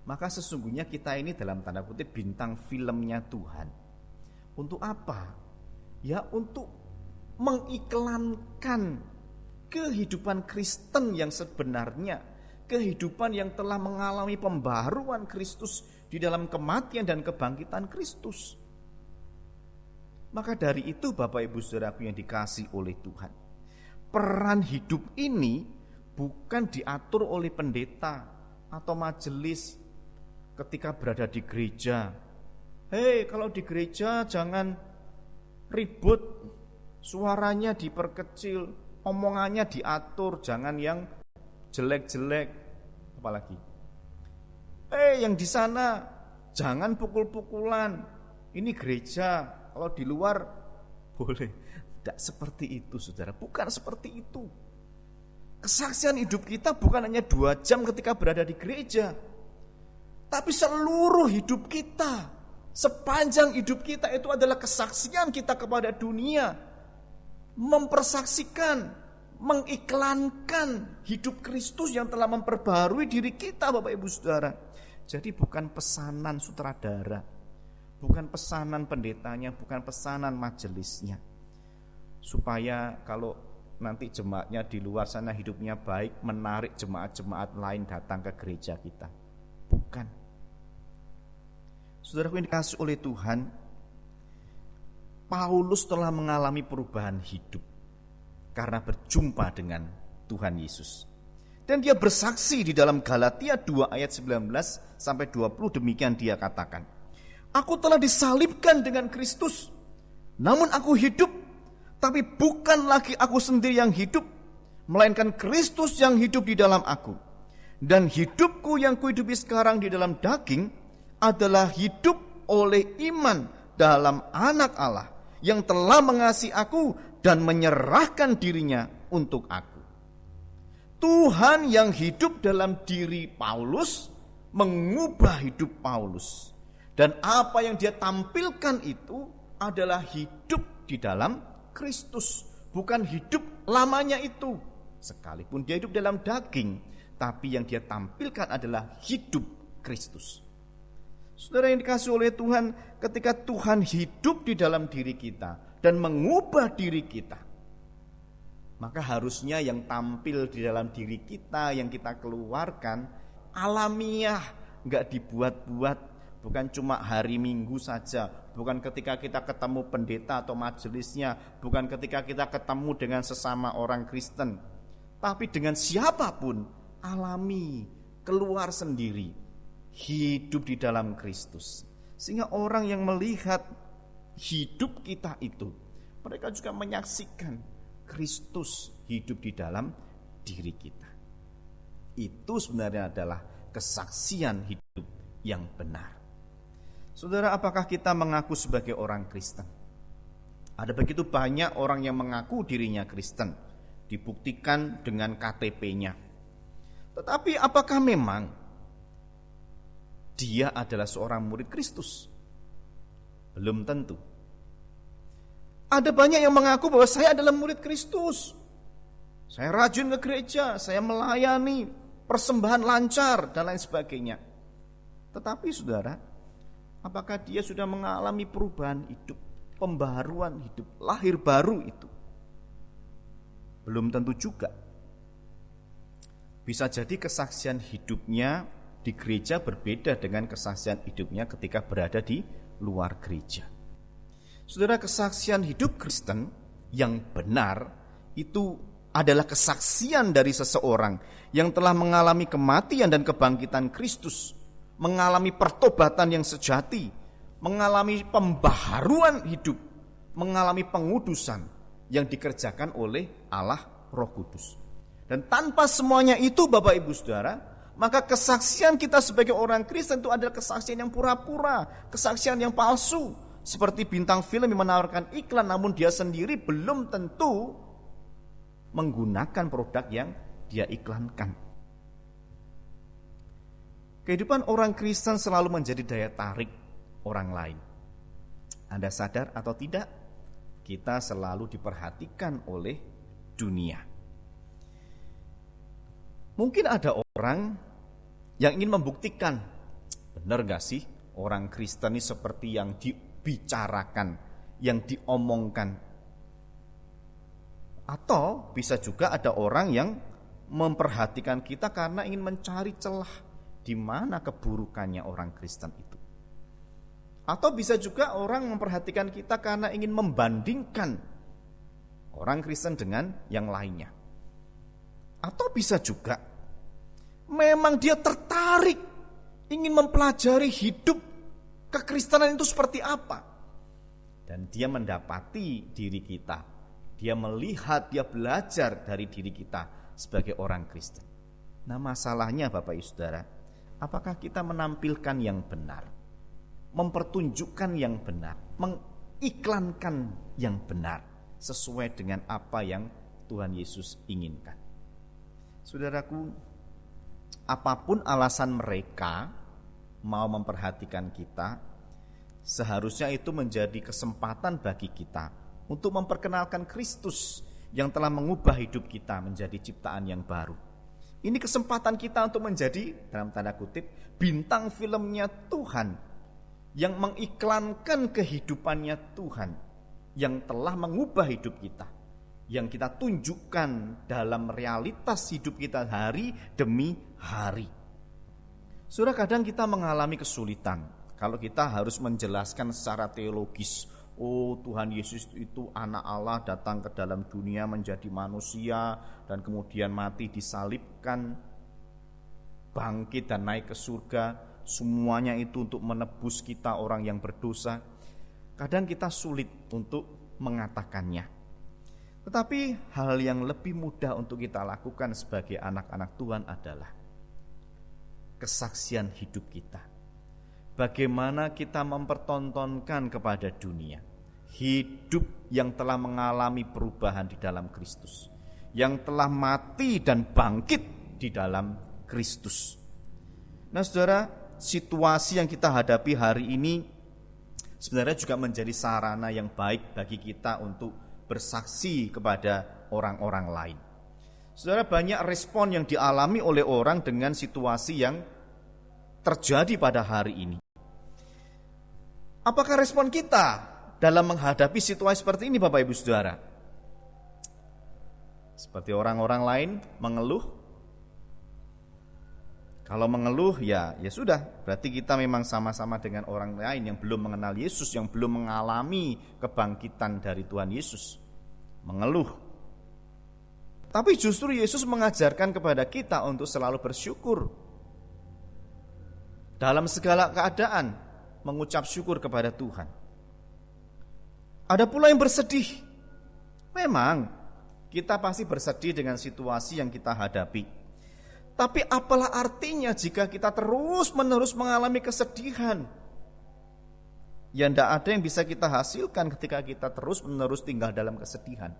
maka sesungguhnya kita ini dalam tanda kutip bintang filmnya Tuhan. Untuk apa? Ya untuk mengiklankan kehidupan Kristen yang sebenarnya, kehidupan yang telah mengalami pembaharuan Kristus di dalam kematian dan kebangkitan Kristus. Maka dari itu Bapak Ibu Saudaraku yang dikasihi oleh Tuhan, peran hidup ini bukan diatur oleh pendeta atau majelis ketika berada di gereja, Hei, kalau di gereja jangan ribut, suaranya diperkecil, omongannya diatur, jangan yang jelek-jelek. Apalagi, yang di sana jangan pukul-pukulan. Ini gereja, kalau di luar boleh. Tidak seperti itu, saudara. Bukan seperti itu. Kesaksian hidup kita bukan hanya 2 jam ketika berada di gereja, tapi seluruh hidup kita, sepanjang hidup kita itu adalah kesaksian kita kepada dunia. Mempersaksikan, mengiklankan hidup Kristus yang telah memperbaharui diri kita, Bapak Ibu Saudara. Jadi bukan pesanan sutradara, bukan pesanan pendetanya, bukan pesanan majelisnya. Supaya kalau nanti jemaatnya di luar sana hidupnya baik, menarik jemaat-jemaat lain datang ke gereja kita. Bukan. Saudaraku yang dikasihi oleh Tuhan, Paulus telah mengalami perubahan hidup karena berjumpa dengan Tuhan Yesus. Dan dia bersaksi di dalam Galatia 2 ayat 19 sampai 20, demikian dia katakan, "Aku telah disalibkan dengan Kristus, namun aku hidup, tapi bukan lagi aku sendiri yang hidup, melainkan Kristus yang hidup di dalam aku. Dan hidupku yang kuhidupi sekarang di dalam daging adalah hidup oleh iman dalam Anak Allah yang telah mengasihi aku dan menyerahkan dirinya untuk aku." Tuhan yang hidup dalam diri Paulus mengubah hidup Paulus. Dan apa yang dia tampilkan itu adalah hidup di dalam Kristus, bukan hidup lamanya itu. Sekalipun dia hidup dalam daging, tapi yang dia tampilkan adalah hidup Kristus. Saudara yang dikasihi oleh Tuhan, ketika Tuhan hidup di dalam diri kita dan mengubah diri kita, maka harusnya yang tampil di dalam diri kita, yang kita keluarkan, alamiah, gak dibuat-buat. Bukan cuma hari Minggu saja, bukan ketika kita ketemu pendeta atau majelisnya, bukan ketika kita ketemu dengan sesama orang Kristen, tapi dengan siapapun, alami, keluar sendiri, hidup di dalam Kristus. Sehingga orang yang melihat hidup kita itu, mereka juga menyaksikan Kristus hidup di dalam diri kita. Itu sebenarnya adalah kesaksian hidup yang benar. Saudara, apakah kita mengaku sebagai orang Kristen? Ada begitu banyak orang yang mengaku dirinya Kristen, dibuktikan dengan KTP-nya. Tetapi apakah memang dia adalah seorang murid Kristus? Belum tentu. Ada banyak yang mengaku bahwa saya adalah murid Kristus. Saya rajin ke gereja, saya melayani, persembahan lancar, dan lain sebagainya. Tetapi saudara, apakah dia sudah mengalami perubahan hidup, pembaharuan hidup, lahir baru itu? Belum tentu juga. Bisa jadi kesaksian hidupnya di gereja berbeda dengan kesaksian hidupnya ketika berada di luar gereja. Saudara, kesaksian hidup Kristen yang benar itu adalah kesaksian dari seseorang yang telah mengalami kematian dan kebangkitan Kristus, mengalami pertobatan yang sejati, mengalami pembaharuan hidup, mengalami pengudusan yang dikerjakan oleh Allah Roh Kudus. Dan tanpa semuanya itu, Bapak Ibu Saudara, maka kesaksian kita sebagai orang Kristen itu adalah kesaksian yang pura-pura, kesaksian yang palsu. Seperti bintang film yang menawarkan iklan, namun dia sendiri belum tentu menggunakan produk yang dia iklankan. Kehidupan orang Kristen selalu menjadi daya tarik orang lain. Anda sadar atau tidak, kita selalu diperhatikan oleh dunia. Mungkin ada orang yang ingin membuktikan, benar gak sih orang Kristen ini seperti yang dibicarakan, yang diomongkan. Atau bisa juga ada orang yang memperhatikan kita karena ingin mencari celah di mana keburukannya orang Kristen itu. Atau bisa juga orang memperhatikan kita karena ingin membandingkan orang Kristen dengan yang lainnya. Atau bisa juga memang dia tertarik ingin mempelajari hidup Kekristenan itu seperti apa? Dan dia mendapati diri kita. Dia melihat, dia belajar dari diri kita sebagai orang Kristen. Nah, masalahnya Bapak Ibu Saudara, apakah kita menampilkan yang benar, mempertunjukkan yang benar, mengiklankan yang benar sesuai dengan apa yang Tuhan Yesus inginkan? Saudaraku, apapun alasan mereka mau memperhatikan kita, seharusnya itu menjadi kesempatan bagi kita untuk memperkenalkan Kristus yang telah mengubah hidup kita menjadi ciptaan yang baru. Ini kesempatan kita untuk menjadi, dalam tanda kutip, bintang filmnya Tuhan, yang mengiklankan kehidupannya Tuhan, yang telah mengubah hidup kita, yang kita tunjukkan dalam realitas hidup kita hari demi hari. Saudara, kadang kita mengalami kesulitan kalau kita harus menjelaskan secara teologis. Oh, Tuhan Yesus itu anak Allah, datang ke dalam dunia menjadi manusia, dan kemudian mati disalibkan, bangkit dan naik ke surga. Semuanya itu untuk menebus kita orang yang berdosa. Kadang kita sulit untuk mengatakannya. Tetapi hal yang lebih mudah untuk kita lakukan sebagai anak-anak Tuhan adalah kesaksian hidup kita. Bagaimana kita mempertontonkan kepada dunia hidup yang telah mengalami perubahan di dalam Kristus, yang telah mati dan bangkit di dalam Kristus. Nah, saudara, situasi yang kita hadapi hari ini sebenarnya juga menjadi sarana yang baik bagi kita untuk bersaksi kepada orang-orang lain. Saudara, banyak respon yang dialami oleh orang dengan situasi yang terjadi pada hari ini. Apakah respon kita dalam menghadapi situasi seperti ini, Bapak Ibu Saudara? Seperti orang-orang lain mengeluh? Kalau mengeluh ya sudah, berarti kita memang sama-sama dengan orang lain yang belum mengenal Yesus, yang belum mengalami kebangkitan dari Tuhan Yesus. Mengeluh. Tapi justru Yesus mengajarkan kepada kita untuk selalu bersyukur. Dalam segala keadaan mengucap syukur kepada Tuhan. Ada pula yang bersedih. Memang kita pasti bersedih dengan situasi yang kita hadapi. Tapi apalah artinya jika kita terus-menerus mengalami kesedihan? Ya, tidak ada yang bisa kita hasilkan ketika kita terus-menerus tinggal dalam kesedihan.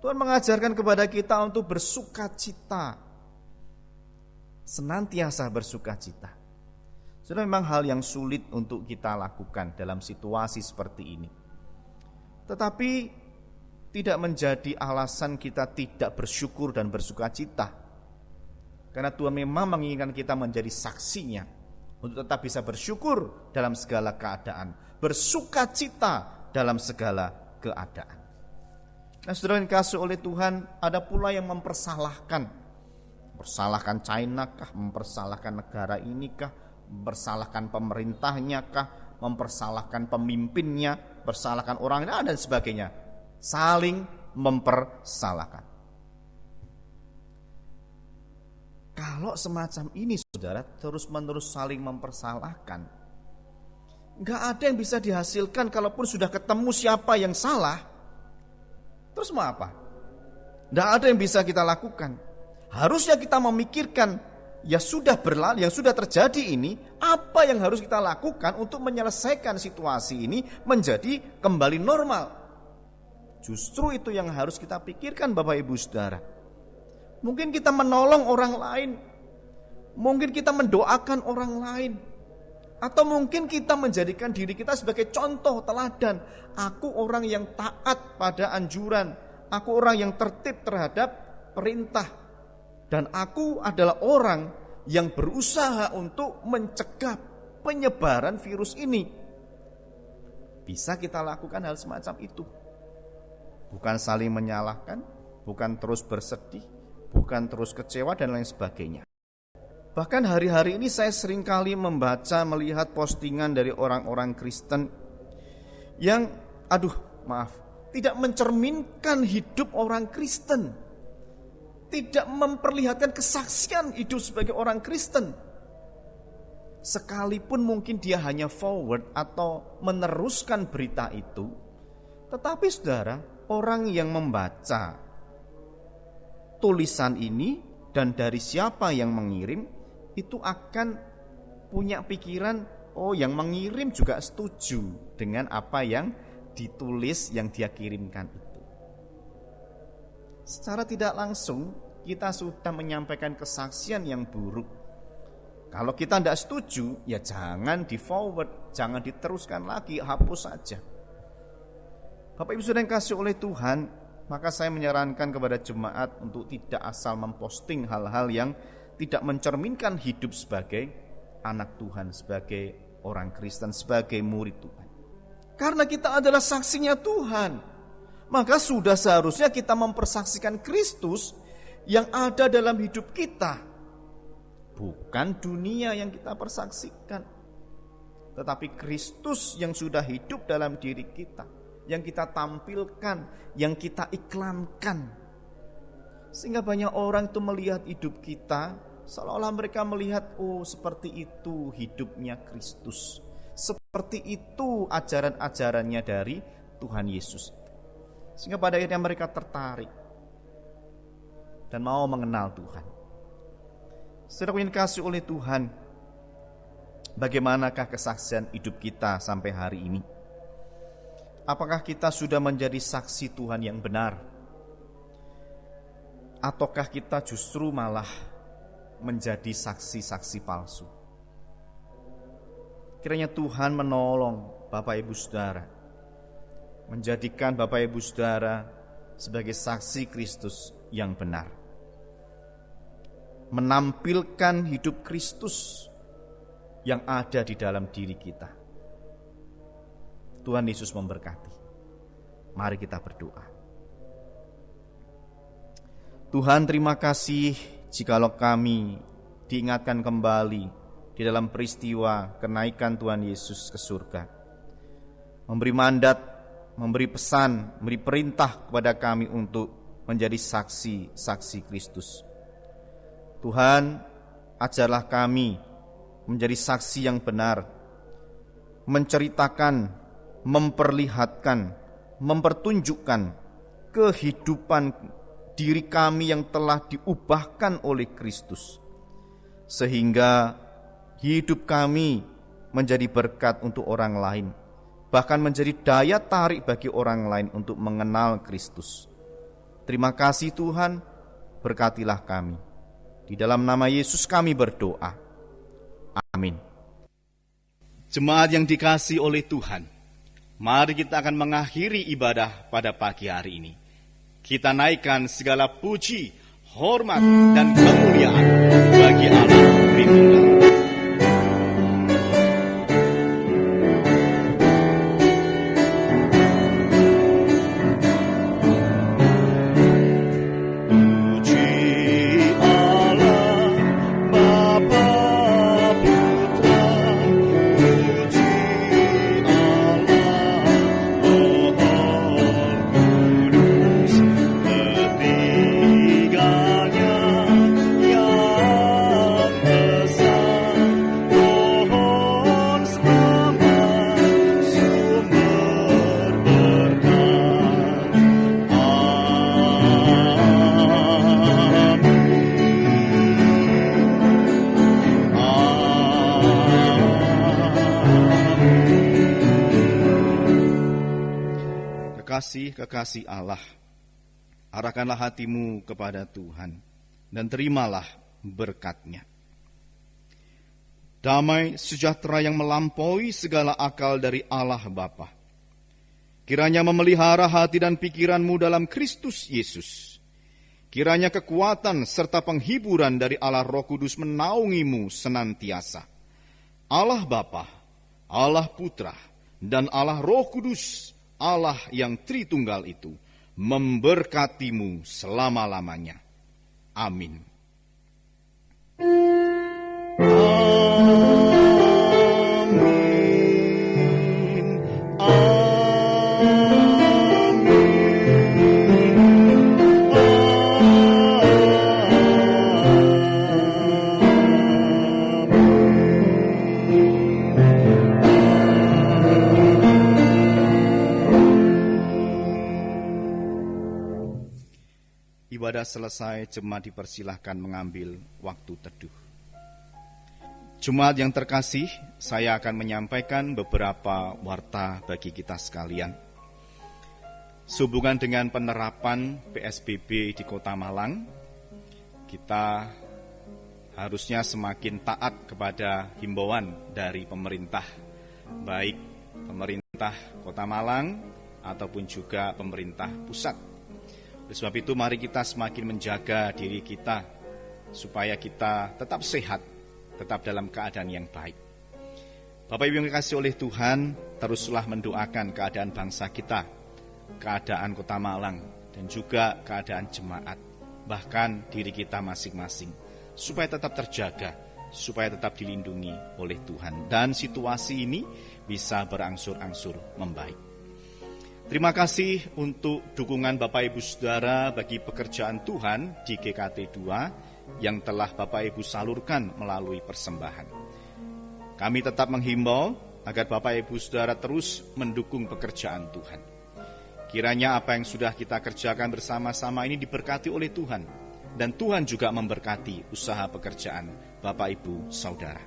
Tuhan mengajarkan kepada kita untuk bersukacita, senantiasa bersukacita. Sudah memang hal yang sulit untuk kita lakukan dalam situasi seperti ini. Tetapi tidak menjadi alasan kita tidak bersyukur dan bersukacita. Karena Tuhan memang menginginkan kita menjadi saksinya untuk tetap bisa bersyukur dalam segala keadaan, bersukacita dalam segala keadaan. Nah, saudara yang dikasihi oleh Tuhan, ada pula yang mempersalahkan China kah, mempersalahkan negara ini kah, mempersalahkan pemerintahnya kah, mempersalahkan pemimpinnya, mempersalahkan orang lain dan sebagainya. Saling mempersalahkan. Kalau semacam ini, saudara, terus-menerus saling mempersalahkan, gak ada yang bisa dihasilkan. Kalaupun sudah ketemu siapa yang salah, terus mau apa? Gak ada yang bisa kita lakukan. Harusnya kita memikirkan, ya sudah berlalu, yang sudah terjadi ini, apa yang harus kita lakukan untuk menyelesaikan situasi ini menjadi kembali normal. Justru itu yang harus kita pikirkan, Bapak Ibu Saudara. Mungkin kita menolong orang lain, mungkin kita mendoakan orang lain, atau mungkin kita menjadikan diri kita sebagai contoh teladan. Aku orang yang taat pada anjuran, aku orang yang tertib terhadap perintah, dan aku adalah orang yang berusaha untuk mencegah penyebaran virus ini. Bisa kita lakukan hal semacam itu. Bukan saling menyalahkan, bukan terus bersedih, bukan terus kecewa dan lain sebagainya. Bahkan hari-hari ini saya seringkali membaca, melihat postingan dari orang-orang Kristen yang, tidak mencerminkan hidup orang Kristen, tidak memperlihatkan kesaksian hidup sebagai orang Kristen. sekalipun mungkin dia hanya forward atau meneruskan berita itu, tetapi saudara, orang yang membaca tulisan ini dan dari siapa yang mengirim itu akan punya pikiran, oh yang mengirim juga setuju dengan apa yang ditulis yang dia kirimkan itu. Secara tidak langsung kita sudah menyampaikan kesaksian yang buruk. Kalau kita tidak setuju, ya jangan di forward, jangan diteruskan lagi, hapus saja. Bapak Ibu Saudara yang kasih oleh Tuhan, maka saya menyarankan kepada jemaat untuk tidak asal memposting hal-hal yang tidak mencerminkan hidup sebagai anak Tuhan, sebagai orang Kristen, sebagai murid Tuhan. Karena kita adalah saksinya Tuhan, maka sudah seharusnya kita mempersaksikan Kristus yang ada dalam hidup kita. Bukan dunia yang kita persaksikan, tetapi Kristus yang sudah hidup dalam diri kita, yang kita tampilkan, yang kita iklankan. Sehingga banyak orang itu melihat hidup kita, seolah-olah mereka melihat, oh seperti itu hidupnya Kristus, seperti itu ajaran-ajarannya dari Tuhan Yesus. Sehingga pada akhirnya mereka tertarik dan mau mengenal Tuhan. Saudara yang dikasihi oleh Tuhan, bagaimanakah kesaksian hidup kita sampai hari ini? Apakah kita sudah menjadi saksi Tuhan yang benar? Ataukah kita justru malah menjadi saksi-saksi palsu? Kiranya Tuhan menolong Bapak Ibu Saudara, menjadikan Bapak Ibu Saudara sebagai saksi Kristus yang benar, menampilkan hidup Kristus yang ada di dalam diri kita. Tuhan Yesus memberkati. Mari kita berdoa. Tuhan, terima kasih jikalau kami diingatkan kembali di dalam peristiwa kenaikan Tuhan Yesus ke surga. Memberi mandat, memberi pesan, memberi perintah kepada kami untuk menjadi saksi-saksi Kristus. Tuhan, ajarlah kami menjadi saksi yang benar, menceritakan, memperlihatkan, mempertunjukkan kehidupan diri kami yang telah diubahkan oleh Kristus, sehingga hidup kami menjadi berkat untuk orang lain, bahkan menjadi daya tarik bagi orang lain untuk mengenal Kristus. Terima kasih Tuhan, berkatilah kami. Di dalam nama Yesus kami berdoa. Amin. Jemaat yang dikasihi oleh Tuhan, mari kita akan mengakhiri ibadah pada pagi hari ini. Kita naikkan segala puji, hormat, dan kemuliaan bagi Allah Tritunggal. Kekasih Allah, arahkanlah hatimu kepada Tuhan dan terimalah berkat-Nya. Damai sejahtera yang melampaui segala akal dari Allah Bapa, kiranya memelihara hati dan pikiranmu dalam Kristus Yesus. Kiranya kekuatan serta penghiburan dari Allah Roh Kudus menaungimu senantiasa. Allah Bapa, Allah Putra, dan Allah Roh Kudus, Allah yang Tritunggal itu, memberkatimu selama-lamanya. Amin. ibadah selesai, jemaat dipersilahkan mengambil waktu teduh. Jemaat yang terkasih, saya akan menyampaikan beberapa warta bagi kita sekalian. Sehubungan dengan penerapan PSBB di Kota Malang, kita harusnya semakin taat kepada himbauan dari pemerintah, baik pemerintah Kota Malang ataupun juga pemerintah pusat. Oleh sebab itu mari kita semakin menjaga diri kita supaya kita tetap sehat, tetap dalam keadaan yang baik. Bapak Ibu yang dikasihi oleh Tuhan, teruslah mendoakan keadaan bangsa kita, keadaan Kota Malang, dan juga keadaan jemaat, bahkan diri kita masing-masing, supaya tetap terjaga, supaya tetap dilindungi oleh Tuhan. Dan situasi ini bisa berangsur-angsur membaik. Terima kasih untuk dukungan Bapak Ibu Saudara bagi pekerjaan Tuhan di GKT 2 yang telah Bapak Ibu salurkan melalui persembahan. Kami tetap menghimbau agar Bapak Ibu Saudara terus mendukung pekerjaan Tuhan. Kiranya apa yang sudah kita kerjakan bersama-sama ini diberkati oleh Tuhan, dan Tuhan juga memberkati usaha pekerjaan Bapak Ibu Saudara.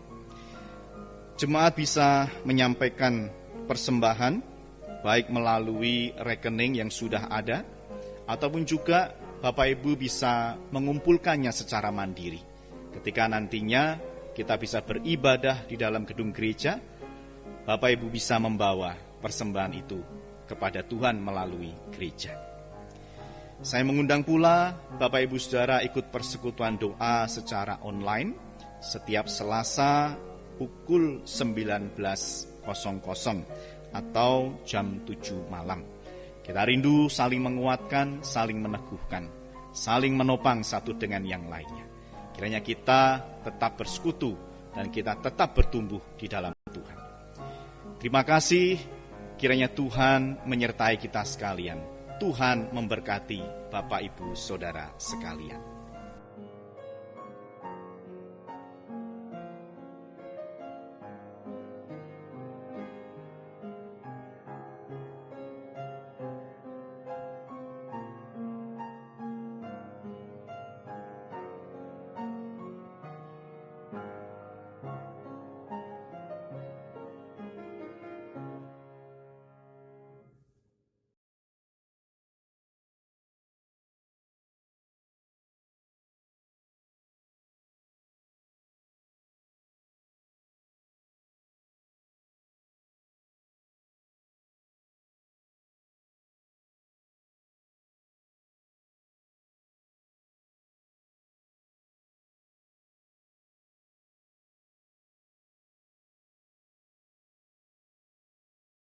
Jemaat bisa menyampaikan persembahan baik melalui rekening yang sudah ada, ataupun juga Bapak Ibu bisa mengumpulkannya secara mandiri. Ketika nantinya kita bisa beribadah di dalam gedung gereja, Bapak Ibu bisa membawa persembahan itu kepada Tuhan melalui gereja. Saya mengundang pula Bapak Ibu Saudara ikut persekutuan doa secara online setiap Selasa pukul 19.00 atau jam 7 malam. Kita rindu saling menguatkan, saling meneguhkan, saling menopang satu dengan yang lainnya. Kiranya kita tetap bersekutu dan kita tetap bertumbuh di dalam Tuhan. Terima kasih, kiranya Tuhan menyertai kita sekalian. Tuhan memberkati Bapak Ibu Saudara sekalian.